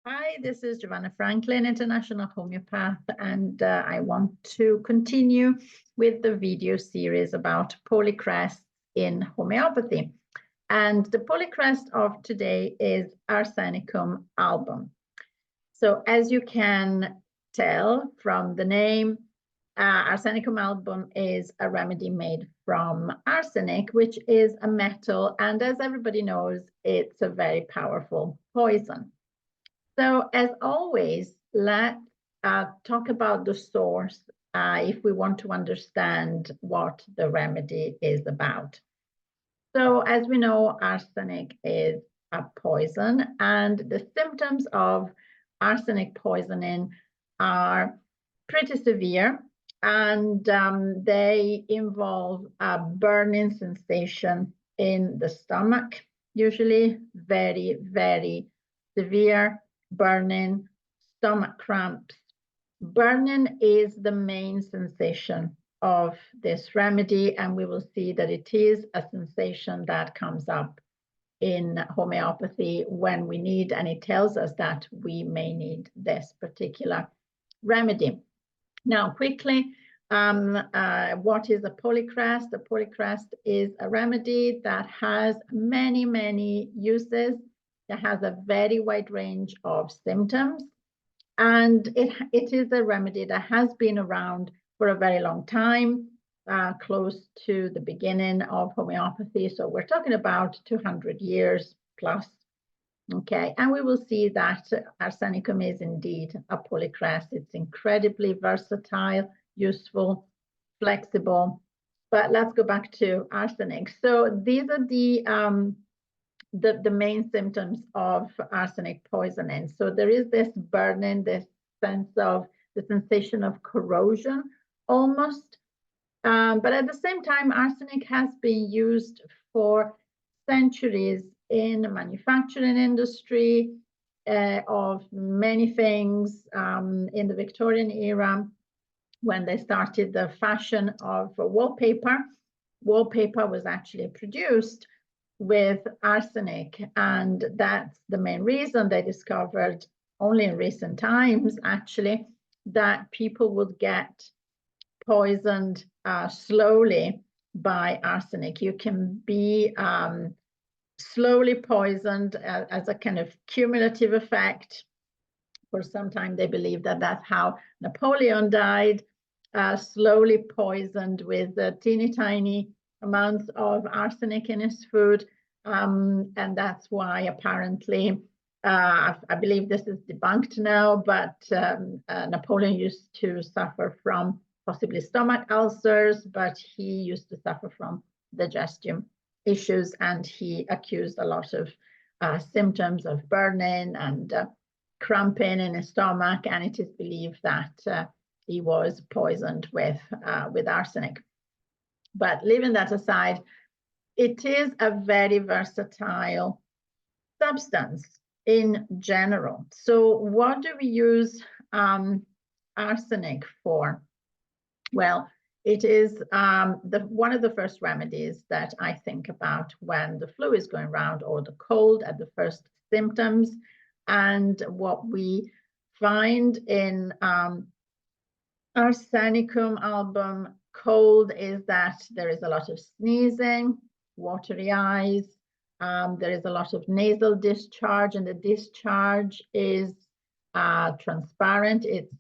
Hi, this is Giovanna Franklin, international homeopath, and I want to continue with the video series about Polycrest in homeopathy. And the Polycrest of today is Arsenicum album. So as you can tell from the name, Arsenicum album is a remedy made from arsenic, which is a metal, and as everybody knows, it's a very powerful poison. So as always, let's talk about the source if we want to understand what the remedy is about. So as we know, arsenic is a poison, and the symptoms of arsenic poisoning are pretty severe, and they involve a burning sensation in the stomach, usually very, very severe burning, stomach cramps. Burning is the main sensation of this remedy, and we will see that it is a sensation that comes up in homeopathy when we need, and it tells us that we may need this particular remedy. Now, quickly, what is a Polycrest? A Polycrest is a remedy that has many, many uses. It has a very wide range of symptoms, and it is a remedy that has been around for a very long time, close to the beginning of homeopathy. So we're talking about 200 years plus. Okay, and we will see that arsenicum is indeed a Polycrest. It's incredibly versatile, useful, flexible. But let's go back to arsenic. So these are the main symptoms of arsenic poisoning. So there is this burning, this sense of the sensation of corrosion almost. But at the same time, arsenic has been used for centuries in the manufacturing industry of many things in the Victorian era, when they started the fashion of wallpaper. Wallpaper was actually produced with arsenic, and that's the main reason they discovered only in recent times actually that people would get poisoned slowly by arsenic. You can be slowly poisoned as a kind of cumulative effect. For some time they believe that that's how Napoleon died, slowly poisoned with teeny tiny amounts of arsenic in his food, and that's why apparently I believe this is debunked now, but Napoleon used to suffer from possibly stomach ulcers, but he used to suffer from digestion issues, and he accused a lot of symptoms of burning and cramping in his stomach, and it is believed that he was poisoned with arsenic. But leaving that aside, it is a very versatile substance in general. So what do we use arsenic for? Well, it is one of the first remedies that I think about when the flu is going around or the cold at the first symptoms. And what we find in Arsenicum album cold is that there is a lot of sneezing, watery eyes, there is a lot of nasal discharge, and the discharge is transparent, it's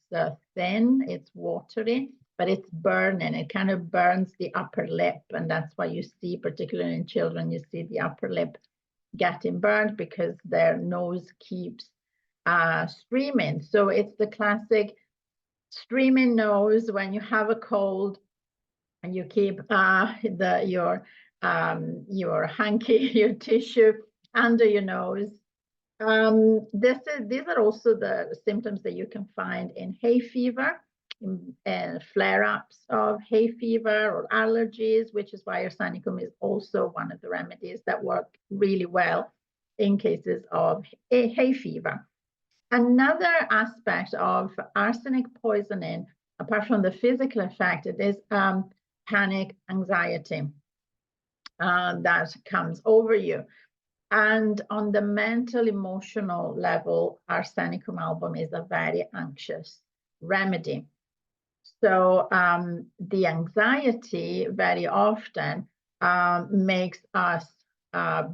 thin, it's watery, but it's burning. It kind of burns the upper lip, and that's why you see, particularly in children, you see the upper lip getting burned because their nose keeps streaming. So it's the classic streaming nose when you have a cold and you keep your hanky, your tissue under your nose. These are also the symptoms that you can find in hay fever, flare-ups of hay fever or allergies, which is why arsenicum is also one of the remedies that work really well in cases of hay fever. Another aspect of arsenic poisoning, apart from the physical effect, it is panic, anxiety that comes over you. And on the mental, emotional level, Arsenicum album is a very anxious remedy. So the anxiety very often makes us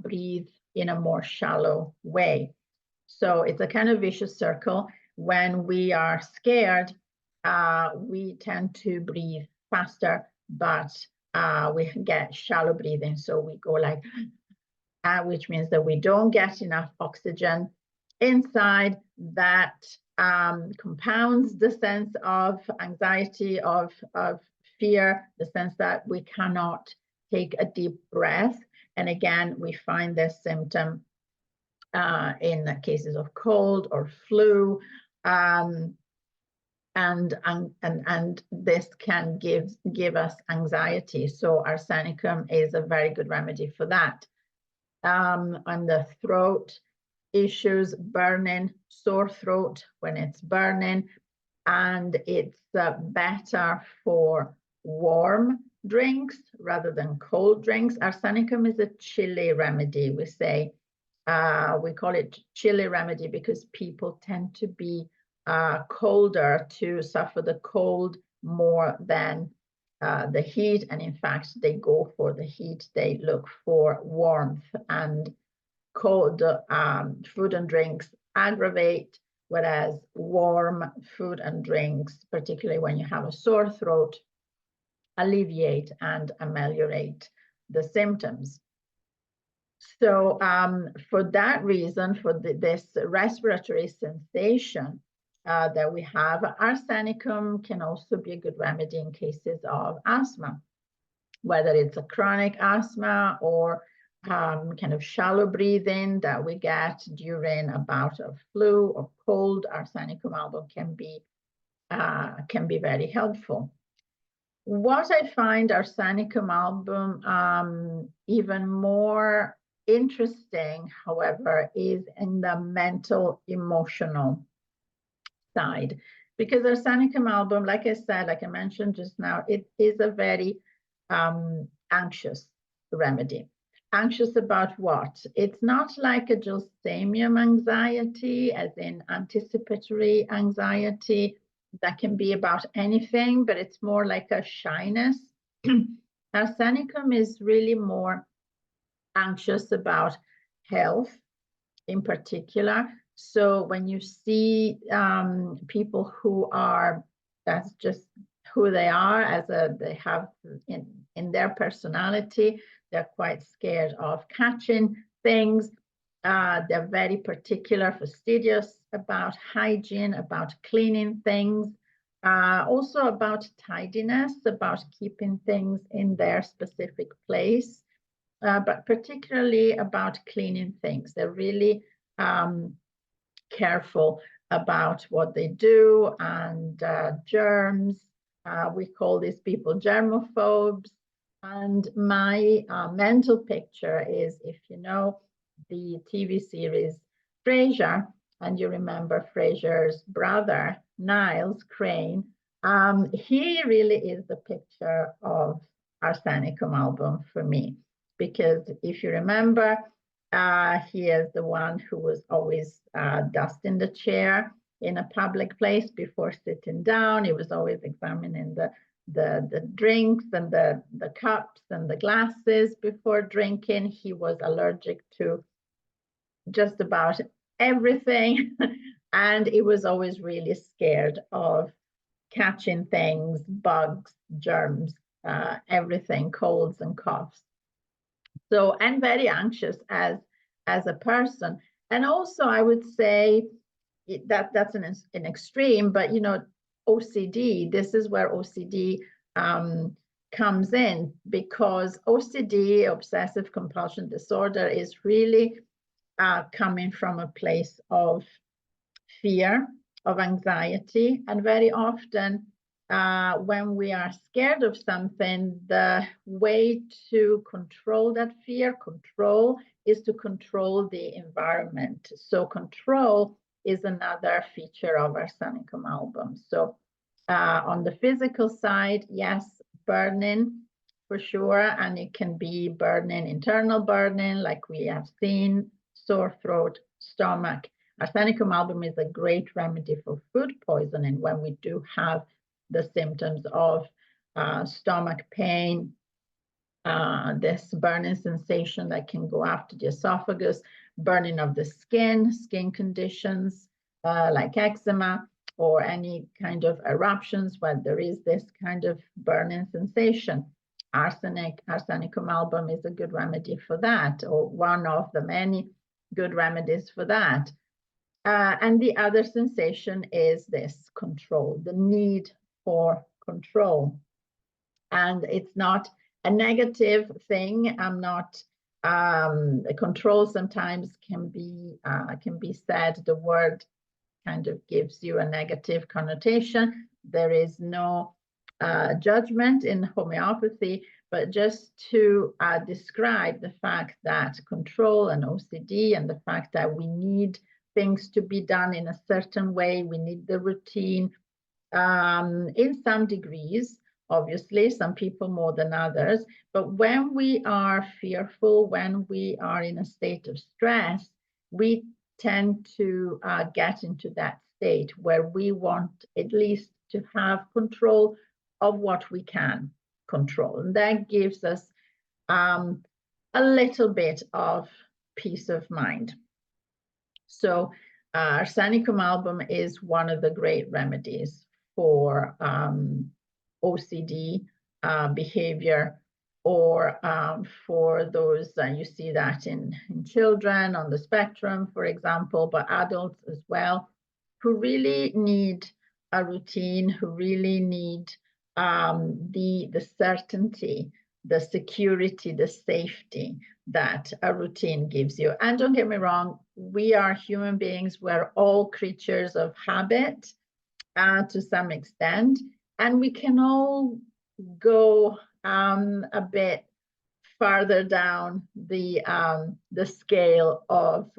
breathe in a more shallow way. So it's a kind of vicious circle. When we are scared, we tend to breathe faster, but we get shallow breathing. So we go like, which means that we don't get enough oxygen inside. That compounds the sense of anxiety, of fear, the sense that we cannot take a deep breath. And again, we find this symptom in cases of cold or flu. And this can give us anxiety. So arsenicum is a very good remedy for that. On the throat issues, burning, sore throat when it's burning, and it's better for warm drinks rather than cold drinks. Arsenicum is a chilly remedy, we say. We call it chilly remedy because people tend to be colder, to suffer the cold more than the heat. And in fact, they go for the heat. They look for warmth, and cold food and drinks aggravate, whereas warm food and drinks, particularly when you have a sore throat, alleviate and ameliorate the symptoms. So for that reason, for this respiratory sensation that we have, arsenicum can also be a good remedy in cases of asthma, whether it's a chronic asthma or kind of shallow breathing that we get during a bout of flu or cold. Arsenicum album can be very helpful. What I find arsenicum album even more interesting, however, is in the mental emotional side, because arsenicum album, like I said, like I mentioned just now, it is a very anxious remedy. Anxious about what? It's not like a gelsemium anxiety, as in anticipatory anxiety that can be about anything, but it's more like a shyness. Arsenicum is really more anxious about health in particular. So when you see people who are, that's just who they are, they have in their personality, they're quite scared of catching things. They're very particular, fastidious about hygiene, about cleaning things, also about tidiness, about keeping things in their specific place, but particularly about cleaning things. They're really careful about what they do, and germs. We call these people germophobes. And my mental picture is, if you know the TV series Frasier, and you remember Frasier's brother, Niles Crane, he really is the picture of arsenicum album for me. Because if you remember, he is the one who was always dusting the chair in a public place before sitting down. He was always examining the drinks and the cups and the glasses before drinking. He was allergic to just about everything. And he was always really scared of catching things, bugs, germs, everything, colds and coughs. So, and very anxious as a person. And also I would say that's an extreme, but you know, OCD, this is where OCD comes in, because OCD, obsessive compulsion disorder, is really coming from a place of fear, of anxiety, and very often when we are scared of something, the way to control that fear, is to control the environment. So control is another feature of arsenicum album. So on the physical side, yes, burning, for sure, and it can be burning, internal burning, like we have seen, sore throat, stomach. Arsenicum album is a great remedy for food poisoning when we do have the symptoms of stomach pain, this burning sensation that can go after the esophagus, burning of the skin conditions like eczema, or any kind of eruptions where there is this kind of burning sensation. Arsenicum album is a good remedy for that, or one of the many good remedies for that. And the other sensation is this control, the need for control. And it's not a negative thing. I'm not, control sometimes can be said, the word kind of gives you a negative connotation. There is no judgment in homeopathy, but just to describe the fact that control and OCD, and the fact that we need things to be done in a certain way, we need the routine in some degrees. Obviously, some people more than others, but when we are fearful, when we are in a state of stress, we tend to get into that state where we want at least to have control of what we can control. And that gives us a little bit of peace of mind. So Arsenicum album is one of the great remedies for OCD behavior, or for those, you see that in children on the spectrum, for example, but adults as well, who really need a routine, who really need the certainty, the security, the safety that a routine gives you. And don't get me wrong, we are human beings, we're all creatures of habit to some extent, and we can all go a bit farther down the scale of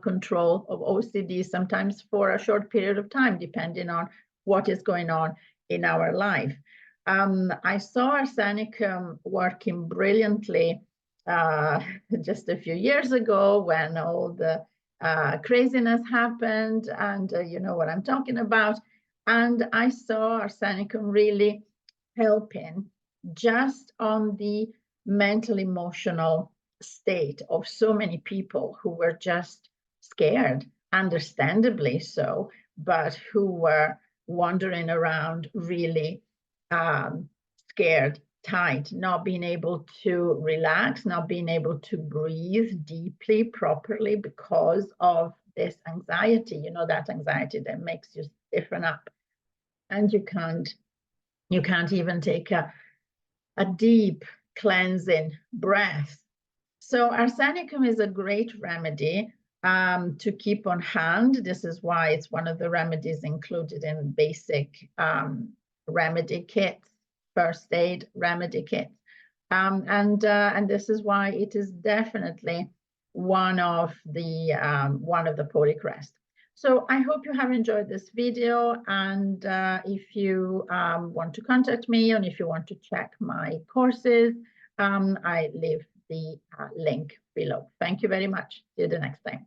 control of OCD, sometimes for a short period of time, depending on what is going on in our life. I saw Arsenicum working brilliantly just a few years ago when all the craziness happened, and you know what I'm talking about. And I saw Arsenicum really helping just on the mental, emotional state of so many people who were just scared, understandably so, but who were wandering around really scared, tight, not being able to relax, not being able to breathe deeply, properly, because of this anxiety, you know, that anxiety that makes you stiffen up, and you can't even take a deep cleansing breath. So Arsenicum is a great remedy to keep on hand. This is why it's one of the remedies included in basic remedy kits, first aid remedy kits. And this is why it is definitely one of the Polycrest. So I hope you have enjoyed this video, and if you want to contact me, and if you want to check my courses, I leave the link below. Thank you very much. See you the next time.